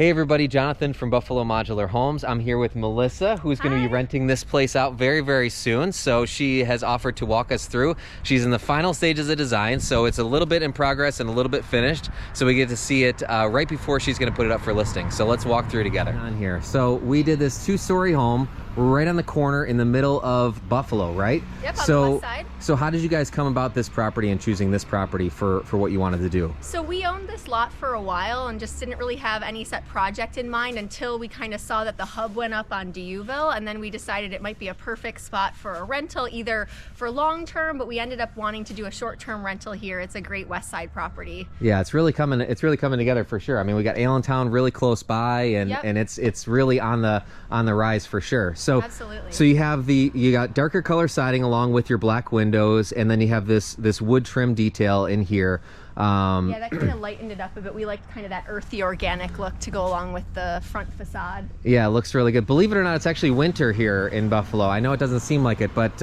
Hey everybody, Jonathan from Buffalo Modular Homes. I'm here with Melissa, who's going to be renting this place out very, very soon. So she has offered to walk us through. She's in the final stages of design, so it's a little bit in progress and a little bit finished. So we get to see it right before she's going to put it up for listing. So let's walk through together. On here. So we did this 2-story home right on the corner in the middle of Buffalo, right? Yep, on the west side. So how did you guys come about this property and choosing this property for what you wanted to do? So we owned this lot for a while and just didn't really have any set project in mind until we kind of saw that the hub went up on Dieuville, and then we decided it might be a perfect spot for a rental, either for long term, but we ended up wanting to do a short-term rental here. It's a great west side property. Yeah, it's really coming together for sure. I mean, we got Allentown really close by, and Yep. and it's really on the rise for sure. So Absolutely. So you got darker color siding along with your black windows, and then you have this wood trim detail in here. Yeah, that kind of lightened it up a bit. We liked kind of that earthy, organic look to go along with the front facade. Yeah, it looks really good. Believe it or not, it's actually winter here in Buffalo. I know it doesn't seem like it, but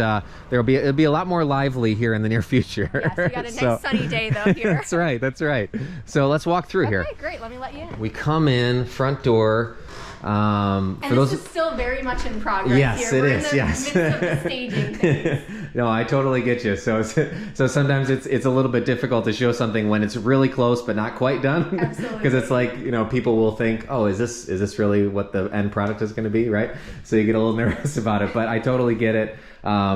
it'll be a lot more lively here in the near future. Yes, we got a nice sunny day though here. That's right. That's right. So let's walk through here. Okay, great. Let me let you in. We come in front door. And this is still very much in progress. Yes, here. it We're is. in the Yes. midst of the staging phase. No, I totally get you. So sometimes it's a little bit difficult to show something when it's really close but not quite done. Absolutely. Because it's like, people will think, oh, is this really what the end product is going to be, right? So you get a little nervous about it, but I totally get it.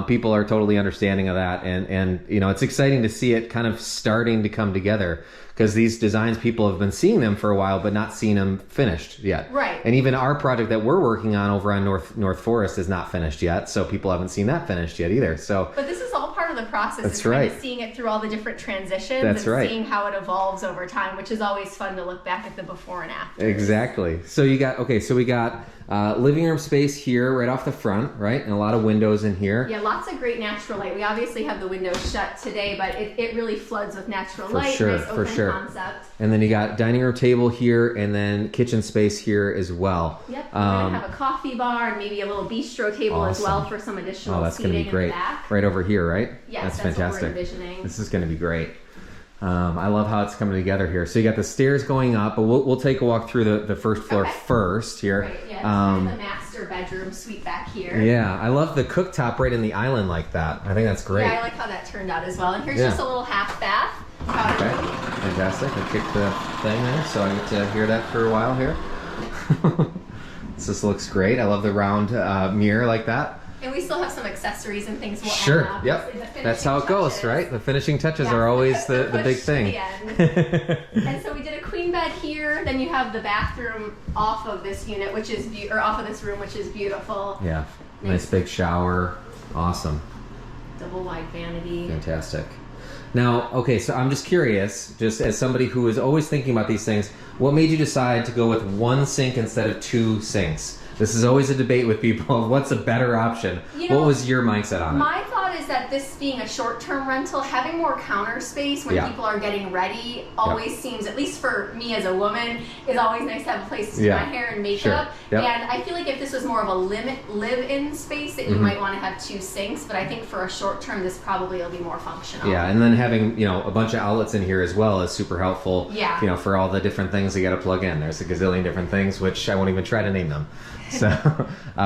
People are totally understanding of that, and it's exciting to see it kind of starting to come together, because these designs, people have been seeing them for a while but not seeing them finished yet. Right. And even our project that we're working on over on North Forest is not finished yet, so people haven't seen that finished yet either. So But this is all part of the process. That's It's kind right. of seeing it through all the different transitions That's and right. seeing how it evolves over time, which is always fun to look back at the before and after. Exactly. So we got living room space here right off the front, right? And a lot of windows in here. Yeah, lots of great natural light. We obviously have the windows shut today, but it really floods with natural For light. sure, Nice for open sure. concept. And then you got dining room table here, and then kitchen space here as well. Yep, we're gonna have a coffee bar and maybe a little bistro table as well for some additional Oh, that's going to seating be great. in the back. Right over here, right? Yes, that's fantastic. what we're envisioning. This is going to be great. I love how it's coming together here. So you got the stairs going up, but we'll take a walk through the first floor first here. Right, yeah, it's kind of the master bedroom suite back here. Yeah, I love the cooktop right in the island like that. I think that's great. Yeah, I like how that turned out as well. And here's Yeah. just a little half bath. Powder Okay, room. fantastic. I kicked the thing there, so I get to hear that for a while here. This looks great. I love the round mirror like that. And we still have some accessories and things. We'll Sure, add yep. the That's how it goes, finishing right? The finishing touches Yeah, are always the push big to thing. the end. And so we did a queen bed here. Then you have the bathroom off of this unit, which is off of this room, which is beautiful. Yeah, nice big shower. Awesome. Double wide vanity. Fantastic. Now, okay, so I'm just curious, just as somebody who is always thinking about these things, what made you decide to go with one sink instead of 2 sinks? This is always a debate with people. What's a better option? What was your mindset on it? My thought is that this being a short-term rental, having more counter space when people are getting ready always seems, at least for me as a woman, is always nice to have a place to do my hair and makeup. Sure. Yep. And I feel like if this was more of a live-in space, that you might want to have 2 sinks. But I think for a short-term, this probably will be more functional. Yeah, and then having a bunch of outlets in here as well is super helpful. Yeah. For all the different things you got to plug in. There's a gazillion different things, which I won't even try to name them. So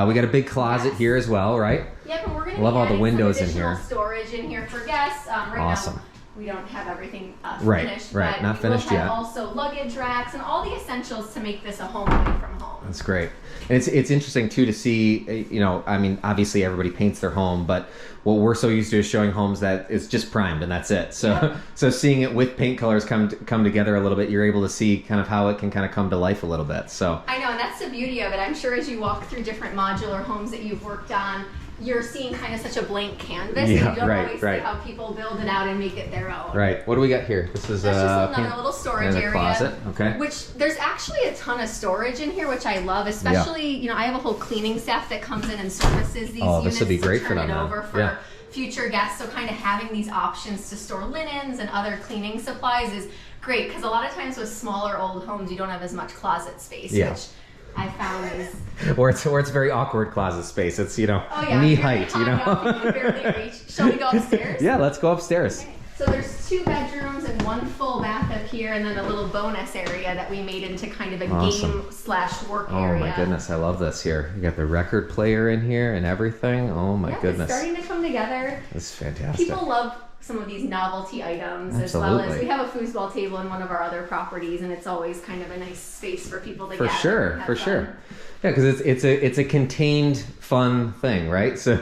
we got a big closet here as well, right? Yep, and we're going to Love all the some windows in additional here. storage in here for guests. Awesome. Now, we don't have everything Right, finished, right, but not we finished will have yet. also luggage racks and all the essentials to make this a home away from home. That's great. And it's interesting too to see, I mean, obviously everybody paints their home, but what we're so used to is showing homes that it's just primed and that's it. So so seeing it with paint colors come together a little bit, you're able to see kind of how it can kind of come to life a little bit. So I know, and that's the beauty of it. I'm sure as you walk through different modular homes that you've worked on, you're seeing kind of such a blank canvas. Yeah, and you don't right, always right. see how people build it out and make it their own. right, what do we got here? This is That's just another little storage and a area. closet. Okay. Which there's actually a ton of storage in here, which I love. Especially, I have a whole cleaning staff that comes in and services these units. This would be great to for turn them. it over for future guests. So kind of having these options to store linens and other cleaning supplies is great, because a lot of times with smaller old homes, you don't have as much closet space. Yeah. Which I found is or it's very awkward closet space. It's oh, yeah, knee if you're height. hung up, you can barely reach. Shall we go upstairs? Yeah, let's go upstairs. Okay. So there's 2 bedrooms and 1 full bath up here, and then a little bonus area that we made into kind of a game/work area. Oh my goodness, I love this here. You got the record player in here and everything. Oh my goodness. It's starting to come together. This is fantastic. People love some of these novelty items, as well as we have a foosball table in one of our other properties, and it's always kind of a nice space for people to gather. For sure. Yeah, because it's a contained, fun thing, right? So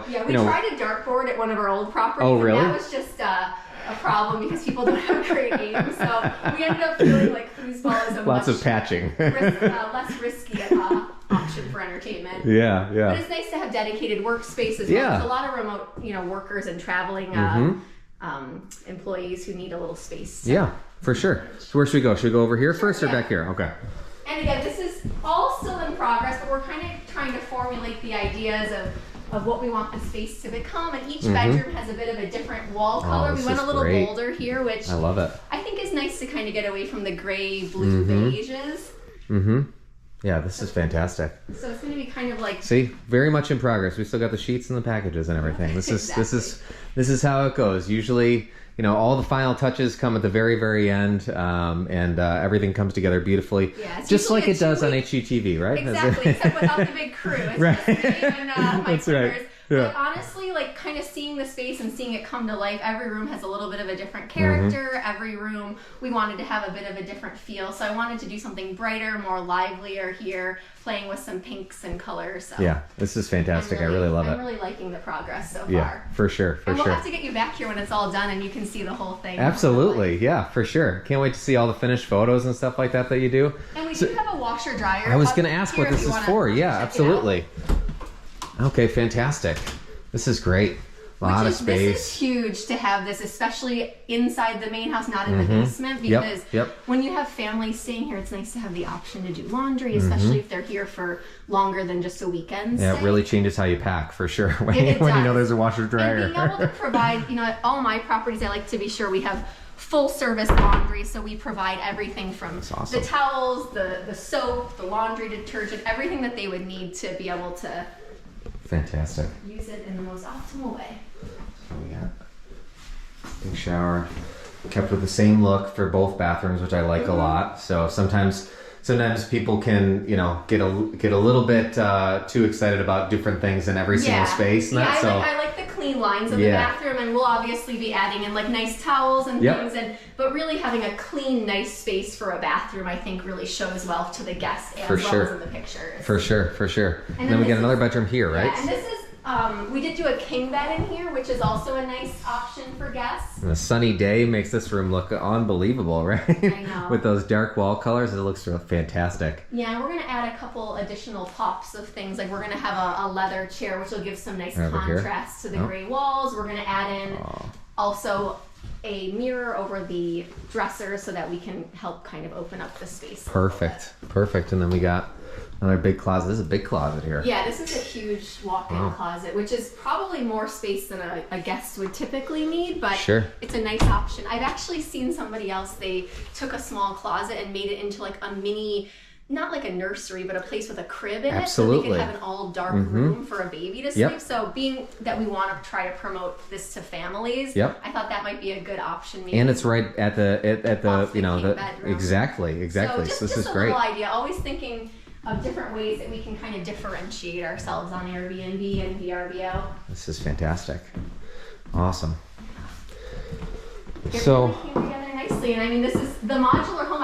yeah, we tried a dartboard at one of our old properties. Oh, really? And that was just a problem because people don't have great aim. So we ended up feeling like foosball is a lots of patching, less risky option for entertainment. Yeah. But it's nice to have dedicated workspace as well. Yeah. There's a lot of remote, workers and traveling employees who need a little space. Yeah, for sure. So where should we go? Should we go over here first or back here? Okay. And again, this is all still in progress, but we're kind of trying to formulate the ideas of what we want the space to become. And each bedroom has a bit of a different wall color. We went a little bolder here, which I love it. I think is nice to kind of get away from the gray, blue beiges. Yeah, this is fantastic. So it's going to be kind of like... See, very much in progress. We still got the sheets and the packages and everything. This is how it goes. Usually, all the final touches come at the very, very end, and everything comes together beautifully, just like it does on HGTV, right? Exactly, except without the big crew. It's right. just me and my That's partners. right. Yeah. But honestly, kind of seeing the space and seeing it come to life, every room has a little bit of a different character. Every room, we wanted to have a bit of a different feel. So I wanted to do something brighter, more livelier here, playing with some pinks and colors. So yeah, this is fantastic. I really love it. I'm really liking the progress so far. Yeah, for sure. And we'll have to get you back here when it's all done and you can see the whole thing. Absolutely, yeah, for sure. Can't wait to see all the finished photos and stuff like that you do. And we do have a washer dryer. I was going to ask what this is for. Yeah, absolutely. Okay, fantastic. This is great. A lot of space. This is huge to have this, especially inside the main house, not in the basement, because when you have families staying here, it's nice to have the option to do laundry, especially if they're here for longer than just a weekend. Yeah, it really changes how you pack, for sure, when you know there's a washer dryer. And being able to provide, at all my properties, I like to be sure we have full service laundry, so we provide everything from the towels, the soap, the laundry detergent, everything that they would need to be able to fantastic. Use it in the most optimal way. So we got big shower, kept with the same look for both bathrooms, which I like a lot. So sometimes people can, get a little bit too excited about different things in every single space. And I like the clean lines of the bathroom, and we'll obviously be adding in nice towels and things, but really having a clean, nice space for a bathroom, I think really shows well to the guests as well as in the pictures. For sure. And then we get another bedroom here, right? Yeah, and this is, we did do a king bed in here, which is also a nice option for guests. And a sunny day makes this room look unbelievable, right? I know. With those dark wall colors, it looks fantastic. Yeah, and we're going to add a couple additional pops of things. We're going to have a leather chair, which will give some nice contrast to the gray walls. We're going to add in also a mirror over the dresser so that we can help kind of open up the space. Perfect. And then we got another big closet. This is a big closet here. Yeah, this is a huge walk-in closet, which is probably more space than a guest would typically need, but it's a nice option. I've actually seen somebody else, they took a small closet and made it into a mini, not like a nursery, but a place with a crib in it, so they could have an all dark room for a baby to sleep. So being that we want to try to promote this to families, I thought that might be a good option. Maybe. And it's right at the bedroom. Exactly. So this is just a great. little idea, always thinking of different ways that we can kind of differentiate ourselves on Airbnb and VRBO. This is fantastic. Awesome. It really came together nicely, and this is the modular home.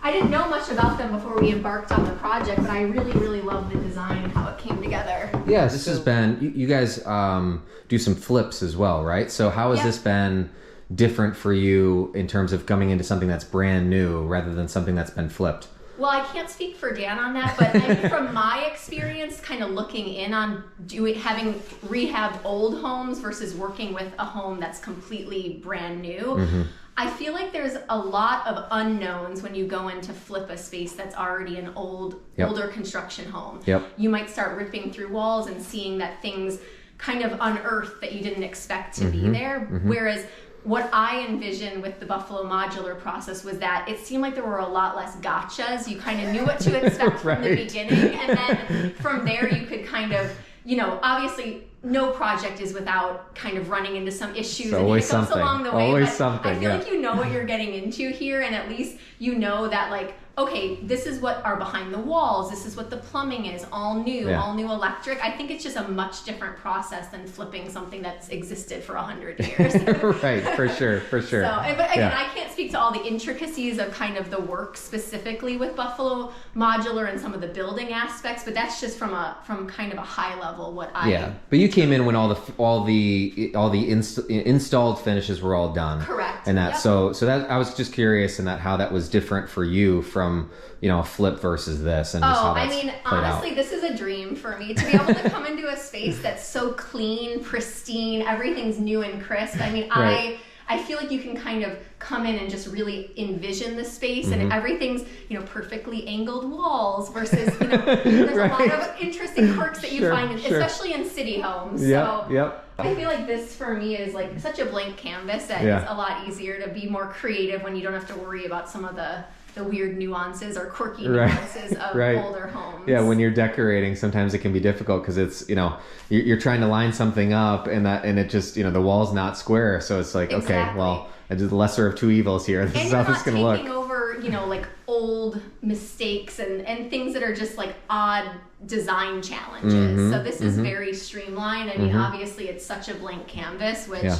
I didn't know much about them before we embarked on the project, but I really, really love the design and how it came together. Yeah, this has been, you guys do some flips as well, right? So how has this been different for you in terms of coming into something that's brand new rather than something that's been flipped? Well, I can't speak for Dan on that, but from my experience, kind of looking in on having rehabbed old homes versus working with a home that's completely brand new, I feel like there's a lot of unknowns when you go in to flip a space that's already an older construction home. You might start ripping through walls and seeing that things kind of unearthed that you didn't expect to be there, whereas what I envisioned with the Buffalo Modular process was that it seemed like there were a lot less gotchas. You kind of knew what to expect from the beginning, and then from there you could kind of you know, obviously no project is without kind of running into some issues and always hiccups something. along the way. Always but something, I feel yeah. like you know what you're getting into here, and at least you know that, like, okay, this is what are behind the walls, this is what the plumbing is, all new, Yeah. all new electric. I think it's just a much different process than flipping something that's existed for 100 years. Right, for sure. So, but again, Yeah. I can't speak to all the intricacies of kind of the work specifically with Buffalo Modular and some of the building aspects, but that's just from kind of a high level what I. Yeah, but you came in when all the installed finishes were all done. Correct. And that Yep. so that I was just curious in that how that was different for you from, you know, a flip versus this, and just how that's played honestly, out. this is a dream for me to be able to come into a space that's so clean, pristine, everything's new and crisp. I mean, Right. I feel like you can kind of come in and just really envision the space, Mm-hmm. and everything's, you know, perfectly angled walls versus, you know, there's Right. a lot of interesting quirks that you Sure, find, sure. especially in city homes. Yep, So yep. I feel like this for me is like such a blank canvas that Yeah. it's a lot easier to be more creative when you don't have to worry about some of the weird nuances or quirky Right. nuances of Right. older homes. Yeah, when you're decorating, sometimes it can be difficult because it's, you know, you're trying to line something up and it just, you know, the wall's not square, so it's like, okay, Exactly. well, I did the lesser of two evils here. This And is you're how this not is gonna taking look. over, you know, like old mistakes and things that are just like odd design challenges. Mm-hmm, So this is very streamlined. I mean, obviously it's such a blank canvas, which Yeah.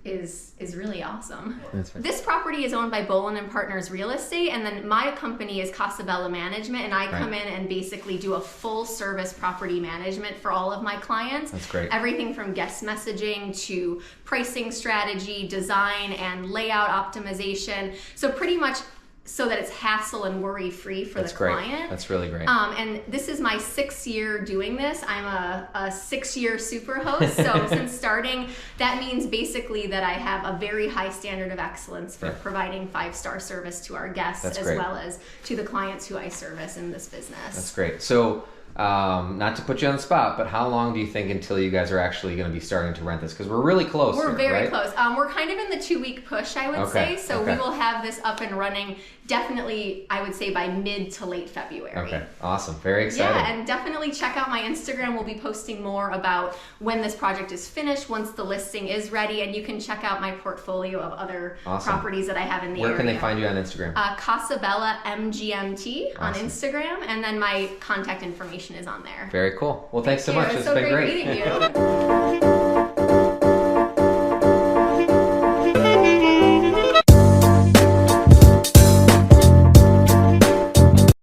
is really awesome. That's right. This property is owned by Bolin and Partners Real Estate, and then my company is Casabella Management, and I come in and basically do a full service property management for all of my clients. That's great. Everything from guest messaging to pricing strategy, design, and layout optimization. So pretty much so that it's hassle and worry free for That's the great. client. That's really great. And this is my 6th year doing this. I'm a 6-year super host. So since starting, that means basically that I have a very high standard of excellence for providing 5-star service to our guests That's as great. well as to the clients who I service in this business. That's great. So, not to put you on the spot, but how long do you think until you guys are actually going to be starting to rent this? Because we're really close. We're here, very right? close. We're kind of in the 2-week push, I would Okay, say. So okay. we will have this up and running definitely, I would say, by mid to late February. Okay, awesome. Very exciting. Yeah, and definitely check out my Instagram. We'll be posting more about when this project is finished, once the listing is ready, and you can check out my portfolio of other Awesome. properties that I have in the Where area. can they find you on Instagram? Casabella MGMT on Awesome. Instagram, and then my contact information is on there. Very cool. Well, thanks so much. It's It's so been great great. meeting you.